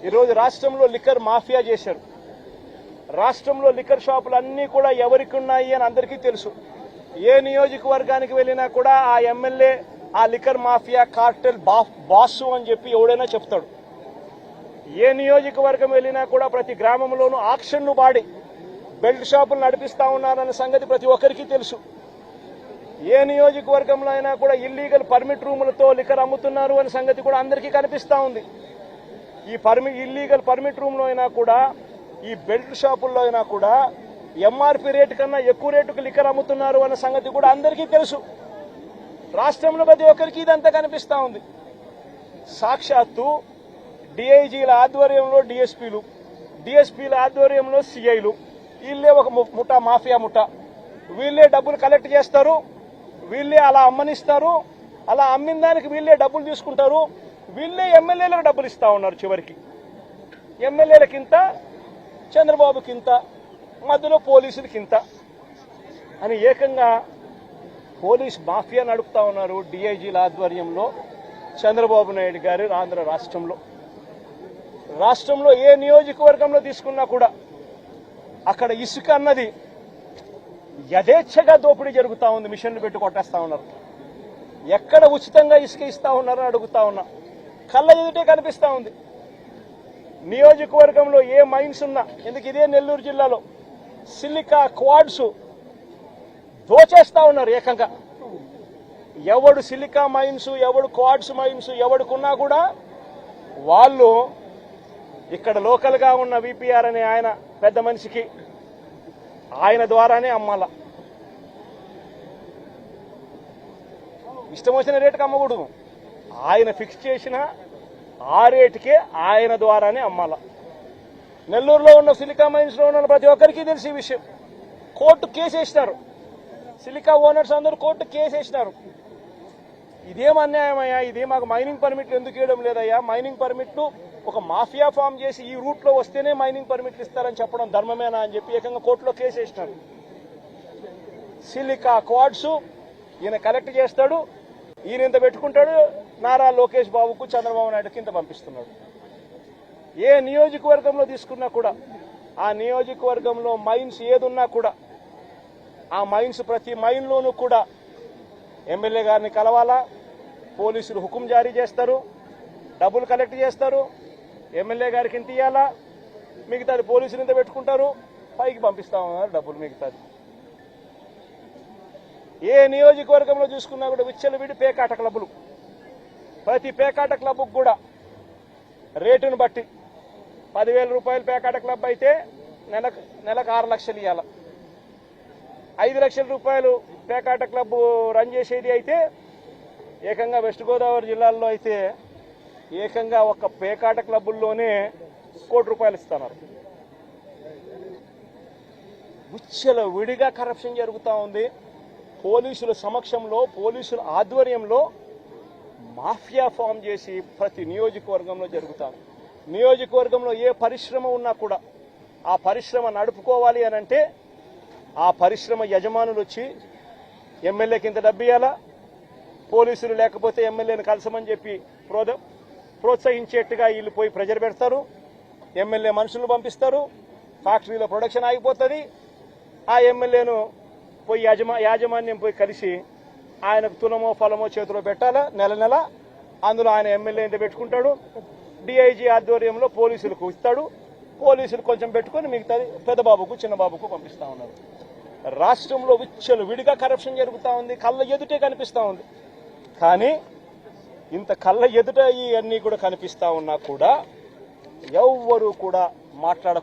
ఈరోజు రాష్ట్రంలో liquor mafia చేశారు. రాష్ట్రంలో లిక్కర్ షాపులు అన్నీ కూడా ఎవరికి ఉన్నాయి అని అందరికీ తెలుసు. ఏ నియోజకవర్గానికి వెళ్ళినా కూడా ఆ ఎమ్మెల్యే ఆ లిక్కర్ మాఫియా కార్టెల్ బాసు అని చెప్పి ఎవడైనా చెప్తాడు. ఏ నియోజకవర్గం వెళ్ళినా కూడా ప్రతి గ్రామంలోనూ ఆక్షన్ను వాడి బెల్ట్ షాపులు నడిపిస్తా ఉన్నారన్న సంగతి ప్రతి ఒక్కరికి తెలుసు. ఏ నియోజకవర్గంలో అయినా కూడా ఇల్లీగల్ పర్మిట్ రూములతో లిక్కర్ అమ్ముతున్నారు అనే సంగతి కూడా అందరికీ కనిపిస్తా ఉంది. ఈ ఇల్లీగల్ పర్మిట్ రూమ్ లో అయినా కూడా ఈ బెల్ట్ షాపుల్లో అయినా కూడా ఎంఆర్పీ రేటు కన్నా ఎక్కువ రేటుకు లిక్కర్ అమ్ముతున్నారు అన్న సంగతి కూడా అందరికీ తెలుసు. రాష్ట్రంలో ప్రతి ఒక్కరికి ఇదంతా కనిపిస్తా ఉంది. సాక్షాత్తు డిఐజీల ఆధ్వర్యంలో డిఎస్పీల ఆధ్వర్యంలో సిఐలు వీళ్ళే ఒక ముఠా, మాఫియా ముఠా. వీళ్ళే డబ్బులు కలెక్ట్ చేస్తారు, వీళ్ళే అలా అమ్మనిస్తారు, అలా అమ్మిన దానికి వీళ్ళే డబ్బులు తీసుకుంటారు, వీళ్ళే ఎమ్మెల్యేలకు డబ్బులు ఇస్తా ఉన్నారు. చివరికి ఎమ్మెల్యేలకింత, చంద్రబాబుకింత, మధ్యలో పోలీసులకింత అని ఏకంగా పోలీస్ మాఫియా నడుపుతా ఉన్నారు డిఐజీల ఆధ్వర్యంలో చంద్రబాబు నాయుడు గారు ఆంధ్ర రాష్ట్రంలో ఏ నియోజకవర్గంలో తీసుకున్నా కూడా అక్కడ ఇసుక అన్నది యథేచ్ఛగా దోపిడీ జరుగుతూ ఉంది. మిషన్లు పెట్టి కొట్టేస్తా ఉన్నారు. ఎక్కడ ఉచితంగా ఇసుక ఇస్తా ఉన్నారని అడుగుతా ఉన్నా. కళ్ళ ఎదుటే కనిపిస్తా ఉంది. నియోజకవర్గంలో ఏ మైన్స్ ఉన్నా, ఎందుకు ఇదే నెల్లూరు జిల్లాలో సిలికా క్వాడ్స్ దోచేస్తా ఉన్నారు ఏకంగా. ఎవడు సిలికా మైన్స్, ఎవడు క్వాడ్స్ మైన్స్ ఎవడుకున్నా కూడా వాళ్ళు ఇక్కడ లోకల్ గా ఉన్న విపిఆర్ అనే ఆయన పెద్ద మనిషికి ఆయన ద్వారానే అమ్మాల. ఇష్టం వచ్చిన రేటుకి అమ్మకూడదు. ఆయన ఫిక్స్ చేసిన ఆ రేటుకే ఆయన ద్వారానే అమ్మాల. నెల్లూరులో ఉన్న సిలికా మైన్స్ లో ఉన్న ప్రతి ఒక్కరికి తెలిసి ఈ విషయం. కోర్టు కేసు వేసినారు. సిలికా ఓనర్స్ అందరూ కోర్టు కేసు వేసినారు. ఇదేం అన్యాయమయ్యా, ఇదే మాకు మైనింగ్ పర్మిట్లు ఎందుకు ఇవ్వడం లేదయ్యా, మైనింగ్ పర్మిట్లు ఒక మాఫియా ఫామ్ చేసి ఈ రూట్ లో వస్తేనే మైనింగ్ పర్మిట్లు ఇస్తారని చెప్పడం ధర్మమేనా అని చెప్పి ఏకంగా కోర్టులో కేసు వేసినారు. సిలికా క్వాడ్స్ ఈయన కలెక్ట్ చేస్తాడు, ఈయన ఇంత పెట్టుకుంటాడు, నారా లోకేష్ బాబుకు చంద్రబాబు నాయుడుకి ఇంత పంపిస్తున్నాడు. ఏ నియోజకవర్గంలో తీసుకున్నా కూడా ఆ నియోజకవర్గంలో మైన్స్ ఏదున్నా కూడా ఆ మైన్స్ ప్రతి మైన్లోనూ కూడా ఎమ్మెల్యే గారిని కలవాలా, పోలీసులు హుకుం జారీ చేస్తారు, డబ్బులు కలెక్ట్ చేస్తారు, ఎమ్మెల్యే గారికి ఇంత ఇయ్యాలా, మిగతాది పోలీసులు ఇంత పెట్టుకుంటారు, పైకి పంపిస్తామన్నారు డబ్బులు మిగతాది. ఏ నియోజకవర్గంలో చూసుకున్నా కూడా విచ్చలవిడి పేకాట క్లబ్బులు. ప్రతి పేకాట క్లబ్కు కూడా రేటును బట్టి 10,000 రూపాయలు పేకాట క్లబ్ అయితే నెలకు 6 లక్షలు ఇవ్వాల. 5 లక్షల రూపాయలు పేకాట క్లబ్ రన్ చేసేది అయితే ఏకంగా వెస్ట్ గోదావరి జిల్లాల్లో అయితే ఏకంగా ఒక పేకాట క్లబ్బుల్లోనే 1 కోటి రూపాయలు ఇస్తున్నారు. విచ్చల విడిగా కరప్షన్ జరుగుతూ ఉంది. పోలీసుల సమక్షంలో, పోలీసుల ఆధ్వర్యంలో మాఫియా ఫామ్ చేసి ప్రతి నియోజకవర్గంలో జరుగుతారు. నియోజకవర్గంలో ఏ పరిశ్రమ ఉన్నా కూడా ఆ పరిశ్రమ నడుపుకోవాలి అని అంటే ఆ పరిశ్రమ యజమానులు వచ్చి ఎమ్మెల్యేకి ఇంత డబ్బు ఇవ్వాలా, పోలీసులు లేకపోతే ఎమ్మెల్యేని కలసమని చెప్పి ప్రోత్సహించేట్టుగా వీళ్ళు పోయి ప్రెజర్ పెడతారు. ఎమ్మెల్యే మనుషులను పంపిస్తారు, ఫ్యాక్టరీలో ప్రొడక్షన్ ఆగిపోతుంది. ఆ ఎమ్మెల్యేను పోయి యాజమాన్యం పోయి కలిసి ఆయనకు తులమో ఫలమో చేతిలో పెట్టాలా నెల. అందులో ఆయన ఎమ్మెల్యే ఇంత పెట్టుకుంటాడు, డిఐజీ ఆధ్వర్యంలో పోలీసులకు ఇస్తాడు, పోలీసులు కొంచెం పెట్టుకుని మిగతాది పెద్దబాబుకు చిన్నబాబుకు పంపిస్తా ఉన్నారు. రాష్ట్రంలో విచ్చలు విడిగా కరప్షన్ జరుగుతూ ఉంది. కళ్ళ ఎదుటే కనిపిస్తా ఉంది. కానీ ఇంత కళ్ళ ఎదుట ఇవన్నీ కూడా కనిపిస్తా ఉన్నా కూడా ఎవ్వరూ కూడా మాట్లాడ